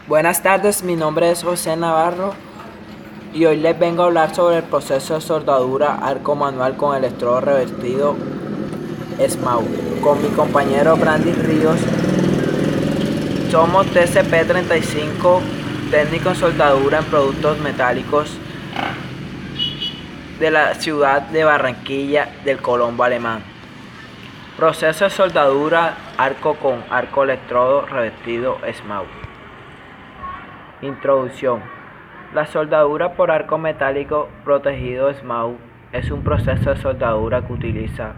Buenas tardes, mi nombre es José Navarro y hoy les vengo a hablar sobre el proceso de soldadura arco manual con electrodo revestido SMAU. Con mi compañero Brandy Ríos, somos TCP35, técnico en soldadura en productos metálicos de la ciudad de Barranquilla del Colombo Alemán. Proceso de soldadura arco con arco electrodo revestido SMAU. Introducción. La soldadura por arco metálico protegido SMAU es un proceso de soldadura que utiliza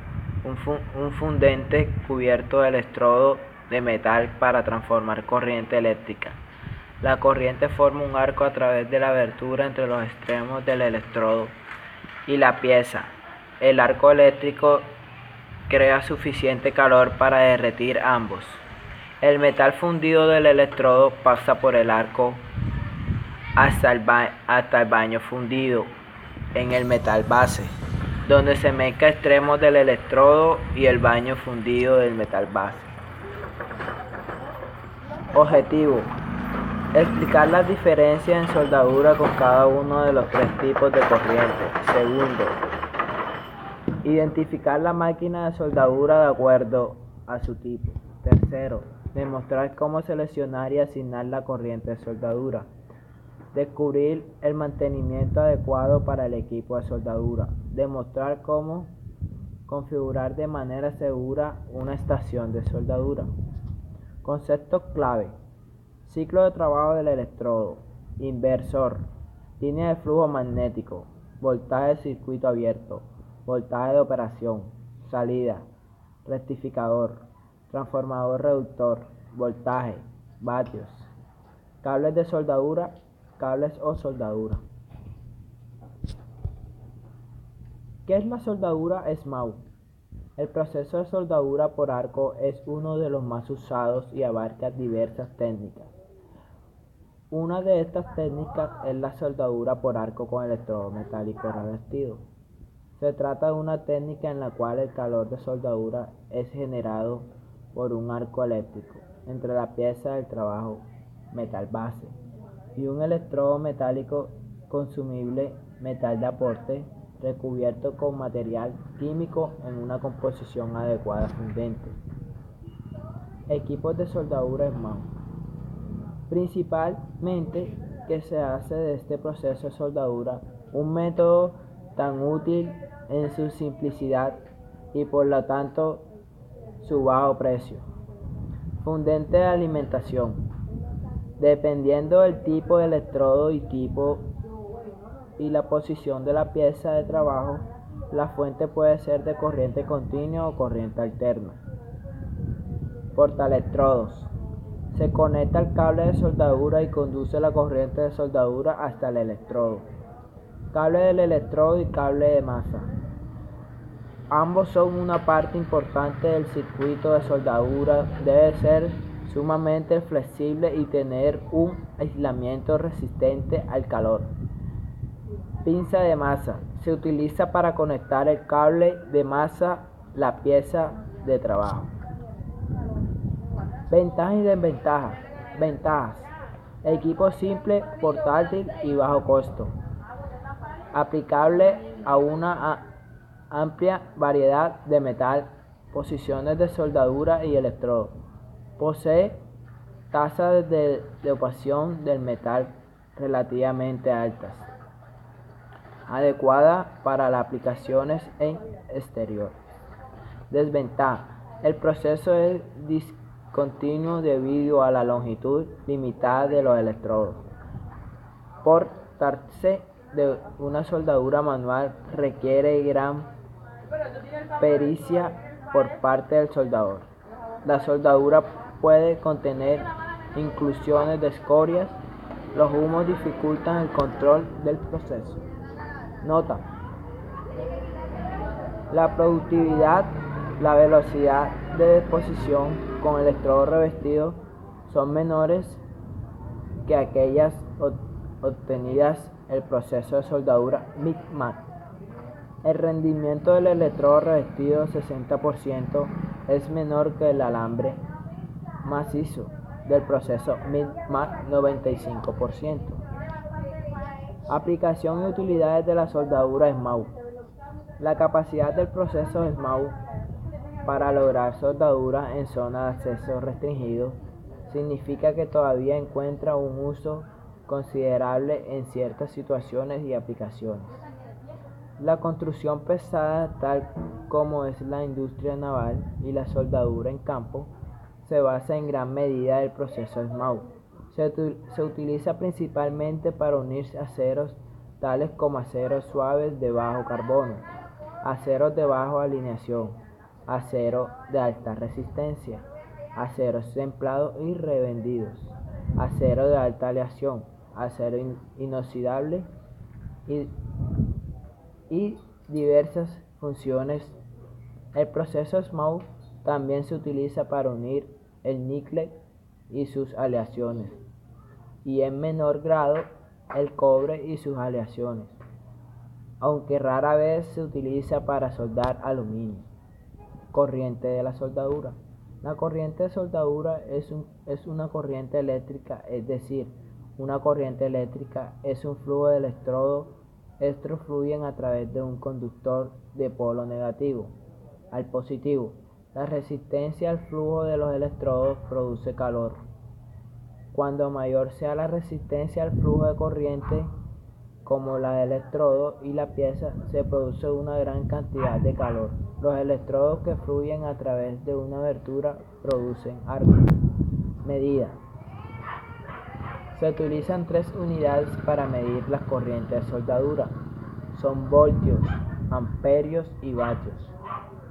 un fundente cubierto de electrodo de metal para transformar corriente eléctrica. La corriente forma un arco a través de la abertura entre los extremos del electrodo y la pieza. El arco eléctrico crea suficiente calor para derretir ambos. El metal fundido del electrodo pasa por el arco hasta el baño fundido en el metal base, donde se mezcla extremos del electrodo y el baño fundido del metal base. Objetivo: explicar las diferencias en soldadura con cada uno de los tres tipos de corriente. Segundo, identificar la máquina de soldadura de acuerdo a su tipo. Tercero, demostrar cómo seleccionar y asignar la corriente de soldadura. Descubrir el mantenimiento adecuado para el equipo de soldadura. Demostrar cómo configurar de manera segura una estación de soldadura. Conceptos clave: ciclo de trabajo del electrodo, inversor, línea de flujo magnético, voltaje de circuito abierto, voltaje de operación, salida, rectificador, transformador reductor, voltaje, vatios, cables de soldadura, cables o soldadura. ¿Qué es la soldadura SMAU? El proceso de soldadura por arco es uno de los más usados y abarca diversas técnicas. Una de estas técnicas es la soldadura por arco con electrodo metálico revestido. Se trata de una técnica en la cual el calor de soldadura es generado por un arco eléctrico entre la pieza del trabajo metal base y un electrodo metálico consumible metal de aporte recubierto con material químico en una composición adecuada fundente. Equipos de soldadura SMAU. Principalmente que se hace de este proceso de soldadura un método tan útil en su simplicidad y por lo tanto su bajo precio. Fundente de alimentación. Dependiendo del tipo de electrodo y la posición de la pieza de trabajo, la fuente puede ser de corriente continua o corriente alterna. Portaelectrodos. Se conecta el cable de soldadura y conduce la corriente de soldadura hasta el electrodo. Cable del electrodo y cable de masa. Ambos son una parte importante del circuito de soldadura. Debe ser sumamente flexible y tener un aislamiento resistente al calor. Pinza de masa. Se utiliza para conectar el cable de masa a la pieza de trabajo. Ventajas y desventajas. Ventajas: equipo simple, portátil y bajo costo. Aplicable a una amplia variedad de metal, posiciones de soldadura y electrodo. Posee tasas de dopación del metal relativamente altas. Adecuada para las aplicaciones en exterior. Desventaja: el proceso es discontinuo debido a la longitud limitada de los electrodos. Por tratarse de una soldadura manual requiere gran pericia por parte del soldador. La soldadura puede contener inclusiones de escorias. Los humos dificultan el control del proceso. Nota: la productividad, la velocidad de deposición con electrodo revestido son menores que aquellas obtenidas el proceso de soldadura MIG-MAG. El rendimiento del electrodo revestido 60% es menor que el alambre macizo. del proceso MIG-MAC 95%. Aplicación y utilidades de la soldadura SMAU. La capacidad del proceso SMAU para lograr soldadura en zonas de acceso restringido significa que todavía encuentra un uso considerable en ciertas situaciones y aplicaciones. La construcción pesada, tal como es la industria naval y la soldadura en campo, se basa en gran medida en el proceso SMAU. Se utiliza principalmente para unir aceros tales como aceros suaves de bajo carbono, aceros de baja alineación, acero de alta resistencia, aceros templados y revendidos, acero de alta aleación, acero inoxidable y diversas funciones. El proceso SMAU también se utiliza para unir el níquel y sus aleaciones, y en menor grado el cobre y sus aleaciones, aunque rara vez se utiliza para soldar aluminio. Corriente de la soldadura. La corriente de soldadura es una corriente eléctrica, es decir, una corriente eléctrica es un flujo de electrodos. Estos fluyen a través de un conductor de polo negativo al positivo. La resistencia al flujo de los electrodos produce calor. Cuando mayor sea la resistencia al flujo de corriente, como la del electrodo y la pieza, se produce una gran cantidad de calor. Los electrodos que fluyen a través de una abertura producen arcos. Medida. Se utilizan 3 unidades para medir las corrientes de soldadura. Son voltios, amperios y vatios.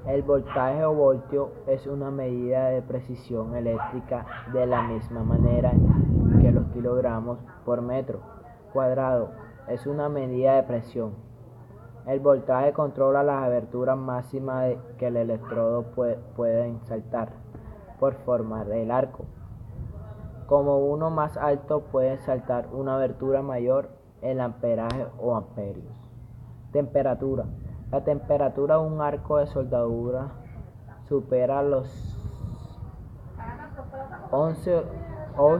El voltaje o voltio es una medida de precisión eléctrica de la misma manera que los kilogramos por metro cuadrado. Es una medida de presión. El voltaje controla las aberturas máximas que el electrodo pueden saltar por formar el arco. Como uno más alto puede saltar una abertura mayor, el amperaje o amperios. Temperatura. La temperatura de un arco de soldadura supera los 11 o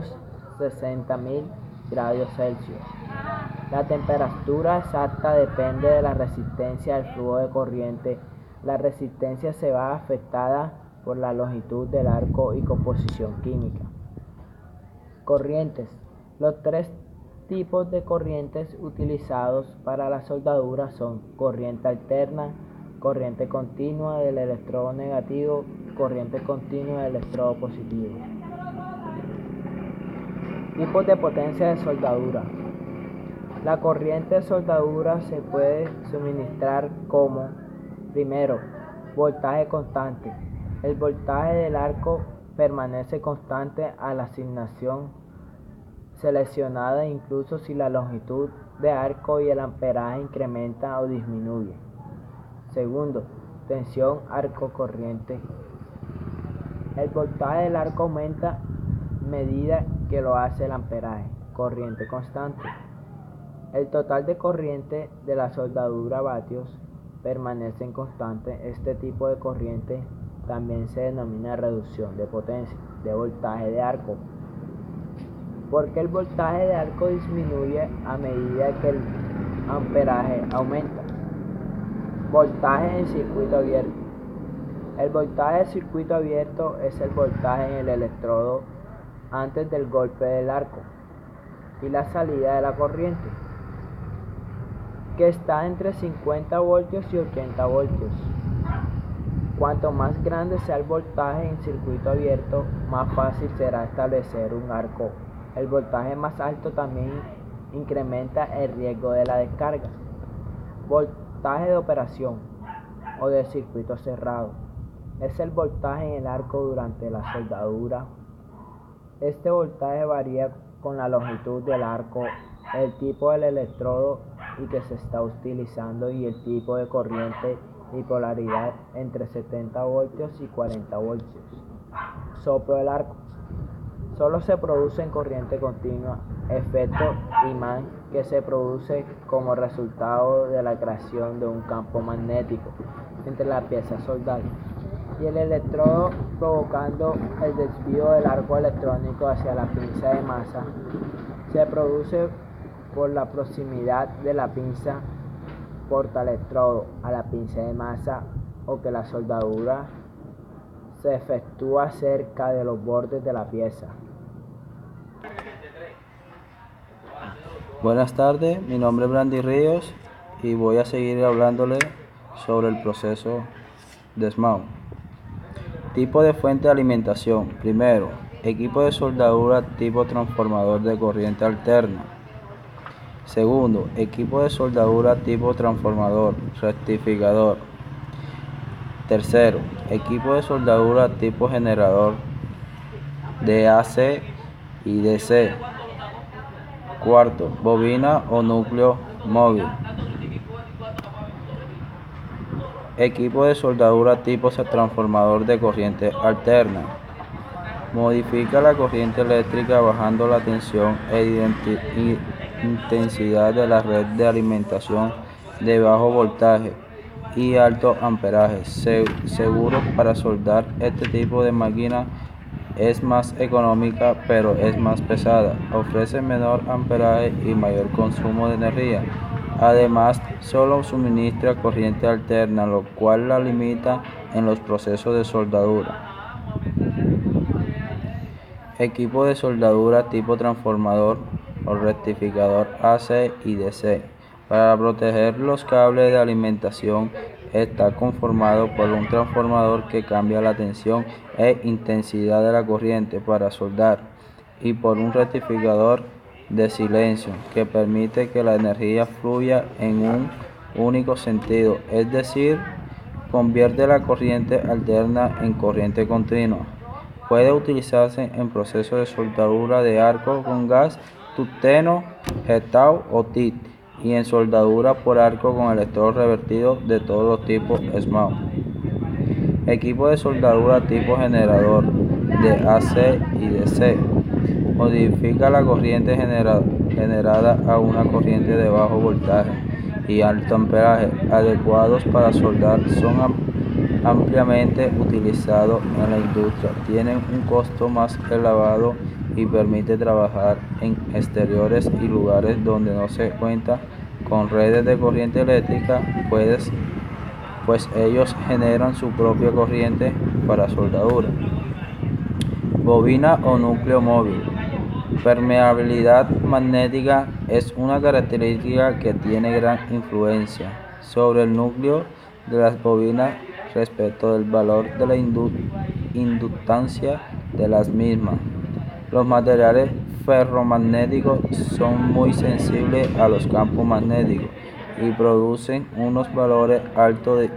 60.000 grados Celsius. La temperatura exacta depende de la resistencia del flujo de corriente. La resistencia se va afectada por la longitud del arco y composición química. Corrientes. Los 3 tipos de corrientes utilizados para la soldadura son corriente alterna, corriente continua del electrodo negativo, corriente continua del electrodo positivo. Tipos de potencia de soldadura. La corriente de soldadura se puede suministrar como: primero, voltaje constante. El voltaje del arco permanece constante a la asignación seleccionada, incluso si la longitud de arco y el amperaje incrementa o disminuye. Segundo, tensión arco-corriente. El voltaje del arco aumenta a medida que lo hace el amperaje. Corriente constante. El total de corriente de la soldadura vatios permanece constante. Este tipo de corriente también se denomina reducción de potencia de voltaje de arco, porque el voltaje de arco disminuye a medida que el amperaje aumenta. Voltaje en circuito abierto. El voltaje de circuito abierto es el voltaje en el electrodo antes del golpe del arco y la salida de la corriente, que está entre 50 voltios y 80 voltios. Cuanto más grande sea el voltaje en circuito abierto, más fácil será establecer un arco. El voltaje más alto también incrementa el riesgo de la descarga. Voltaje de operación o de circuito cerrado. Es el voltaje en el arco durante la soldadura. Este voltaje varía con la longitud del arco, el tipo del electrodo y que se está utilizando y el tipo de corriente y polaridad entre 70 voltios y 40 voltios. Soplo del arco. Solo se produce en corriente continua. Efecto imán, que se produce como resultado de la creación de un campo magnético entre la pieza soldada. y el electrodo, provocando el desvío del arco electrónico hacia la pinza de masa. Se produce por la proximidad de la pinza portaelectrodo a la pinza de masa, o que la soldadura se efectúa cerca de los bordes de la pieza. Buenas tardes, mi nombre es Brandy Ríos y voy a seguir hablándole sobre el proceso de SMAU. Tipo de fuente de alimentación. Primero, equipo de soldadura tipo transformador de corriente alterna. Segundo, equipo de soldadura tipo transformador rectificador. Tercero, equipo de soldadura tipo generador de AC y DC. Cuarto, bobina o núcleo móvil. Equipo de soldadura tipo transformador de corriente alterna. Modifica la corriente eléctrica bajando la tensión e intensidad de la red de alimentación de bajo voltaje y alto amperaje. Seguro para soldar. Este tipo de máquina es más económica, pero es más pesada. Ofrece menor amperaje y mayor consumo de energía. Además, solo suministra corriente alterna, lo cual la limita en los procesos de soldadura. Equipo de soldadura tipo transformador o rectificador AC y DC. Para proteger los cables de alimentación, está conformado por un transformador que cambia la tensión e intensidad de la corriente para soldar, y por un rectificador de silencio que permite que la energía fluya en un único sentido, es decir, convierte la corriente alterna en corriente continua. Puede utilizarse en procesos de soldadura de arco con gas, tungsteno, getao o TIT, y en soldadura por arco con electrodo revertido de todos los tipos SMAU. Equipo de soldadura tipo generador de AC y DC. Modifica la corriente generada a una corriente de bajo voltaje y alto amperaje, adecuados para soldar. Son ampliamente utilizados en la industria. Tienen un costo más elevado y permite trabajar en exteriores y lugares donde no se cuenta con redes de corriente eléctrica, pues ellos generan su propia corriente para soldadura. Bobina o núcleo móvil. Permeabilidad magnética es una característica que tiene gran influencia sobre el núcleo de las bobinas respecto del valor de la inductancia de las mismas. Los materiales ferromagnéticos son muy sensibles a los campos magnéticos y producen unos valores altos de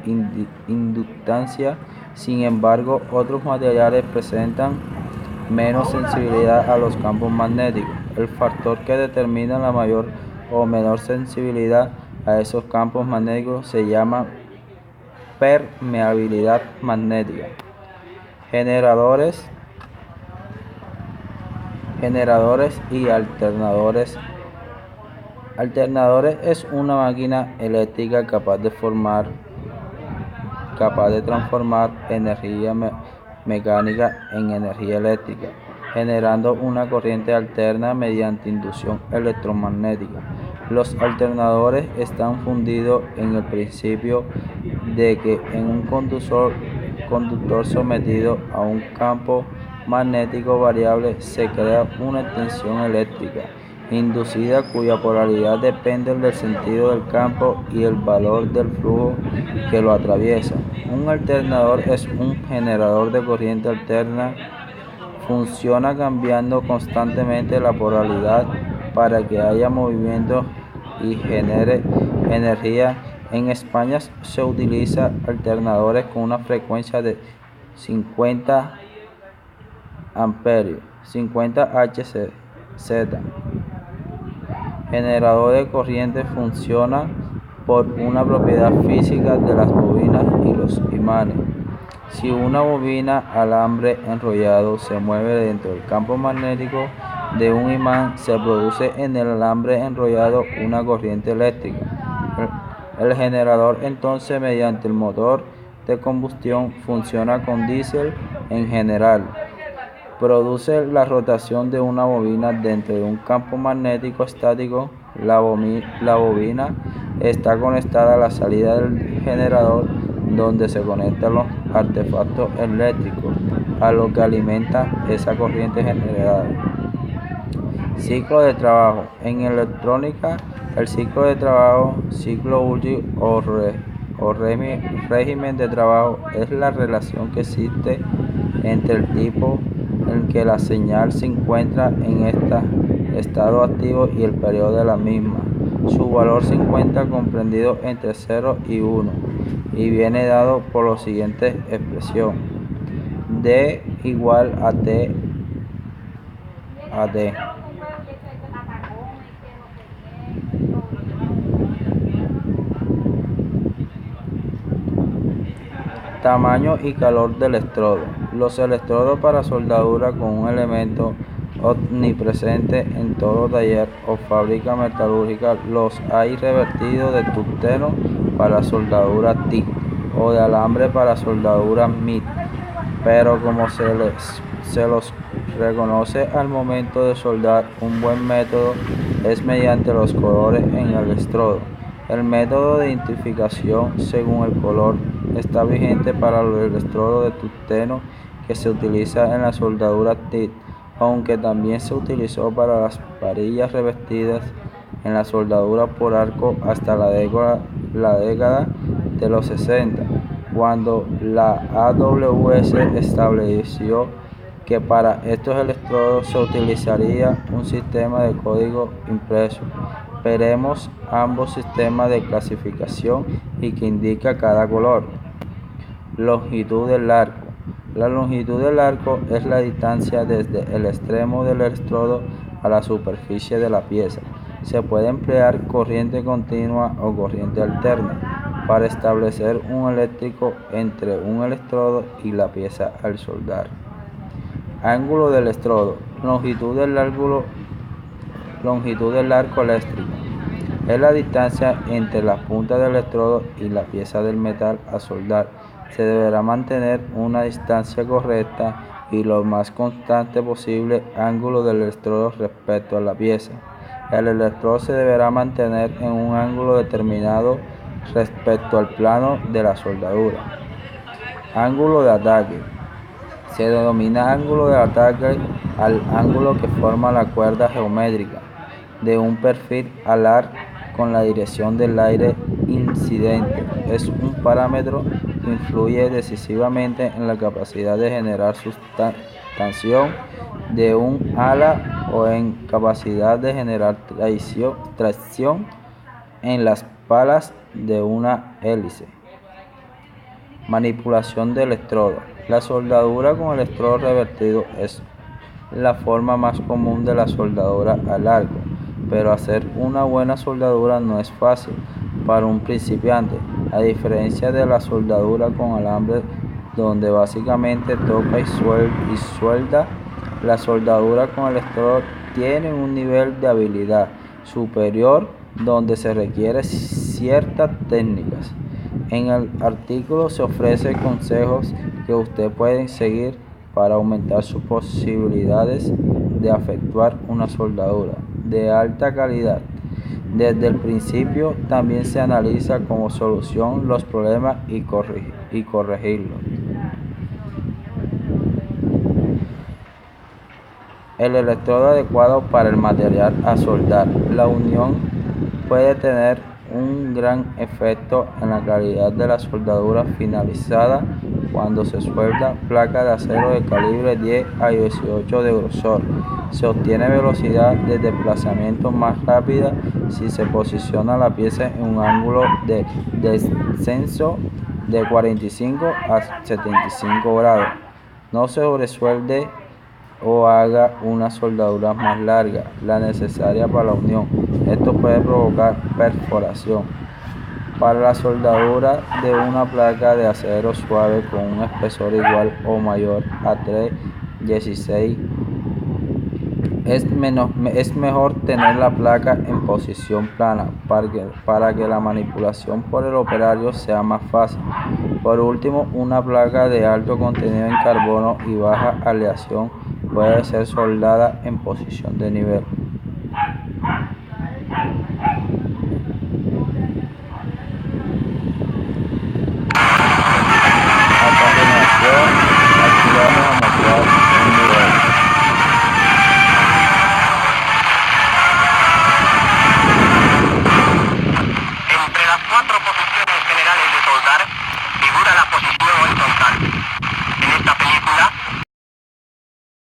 inductancia. Sin embargo, otros materiales presentan menos sensibilidad a los campos magnéticos. El factor que determina la mayor o menor sensibilidad a esos campos magnéticos se llama permeabilidad magnética. Generadores y alternadores. Alternadores es una máquina eléctrica capaz de transformar energía mecánica en energía eléctrica, generando una corriente alterna mediante inducción electromagnética. Los alternadores están fundidos en el principio de que en un conductor sometido a un campo magnético variable se crea una tensión eléctrica inducida cuya polaridad depende del sentido del campo y el valor del flujo que lo atraviesa. Un alternador es un generador de corriente alterna. Funciona cambiando constantemente la polaridad para que haya movimiento y genere energía. En España se utilizan alternadores con una frecuencia de 50 amperios, 50 Hz. Generador de corriente funciona por una propiedad física de las bobinas y los imanes. Si una bobina alambre enrollado se mueve dentro del campo magnético de un imán, se produce en el alambre enrollado una corriente eléctrica. El generador entonces, mediante el motor, de combustión funciona con diésel en general. Produce la rotación de una bobina dentro de un campo magnético estático. La bobina está conectada a la salida del generador, donde se conectan los artefactos eléctricos a lo que alimenta esa corriente generada. Ciclo de trabajo. En electrónica, el ciclo de trabajo, ciclo útil o régimen de trabajo es la relación que existe entre el tiempo en que la señal se encuentra en estado activo y el periodo de la misma. Su valor se encuentra comprendido entre 0 y 1 y viene dado por la siguiente expresión: D igual a T a D. Tamaño y calor del electrodo. Los electrodos para soldadura con un elemento omnipresente en todo taller o fábrica metalúrgica los hay revestidos de tungsteno para soldadura TIG o de alambre para soldadura MIG, pero como se los reconoce al momento de soldar, un buen método es mediante los colores en el electrodo. El método de identificación según el color está vigente para los electrodos de tungsteno que se utiliza en la soldadura TIG, aunque también se utilizó para las varillas revestidas en la soldadura por arco hasta la década de los 60, cuando la AWS estableció que para estos electrodos se utilizaría un sistema de código impreso. Veremos ambos sistemas de clasificación y que indica cada color. Longitud del arco. La longitud del arco es la distancia desde el extremo del electrodo a la superficie de la pieza. Se puede emplear corriente continua o corriente alterna para establecer un eléctrico entre un electrodo y la pieza al soldar. Ángulo del electrodo. Longitud del arco eléctrico es la distancia entre la punta del electrodo y la pieza del metal a soldar. Se deberá mantener una distancia correcta y lo más constante posible ángulo del electrodo respecto a la pieza. El electrodo se deberá mantener en un ángulo determinado respecto al plano de la soldadura. Ángulo de ataque. Se denomina ángulo de ataque al ángulo que forma la cuerda geométrica de un perfil alar con la dirección del aire incidente. Es un parámetro que influye decisivamente en la capacidad de generar sustentación de un ala o en capacidad de generar tracción en las palas de una hélice. Manipulación de electrodo. La soldadura con electrodo revertido es la forma más común de la soldadura al arco, pero hacer una buena soldadura no es fácil para un principiante, a diferencia de la soldadura con alambre, donde básicamente toca y suelda. La soldadura con electrodo tiene un nivel de habilidad superior donde se requiere ciertas técnicas. En el artículo se ofrecen consejos que usted puede seguir para aumentar sus posibilidades de efectuar una soldadura de alta calidad. Desde el principio también se analiza como solución los problemas y corregirlos. El electrodo adecuado para el material a soldar. La unión puede tener un gran efecto en la calidad de la soldadura finalizada cuando se suelda placa de acero de calibre 10 a 18 de grosor. Se obtiene velocidad de desplazamiento más rápida si se posiciona la pieza en un ángulo de descenso de 45 a 75 grados. No se sobresuelde o haga una soldadura más larga, la necesaria para la unión. Esto puede provocar perforación. Para la soldadura de una placa de acero suave con un espesor igual o mayor a 3/16 Es mejor tener la placa en posición plana para que la manipulación por el operario sea más fácil. Por último, una placa de alto contenido en carbono y baja aleación puede ser soldada en posición de nivel.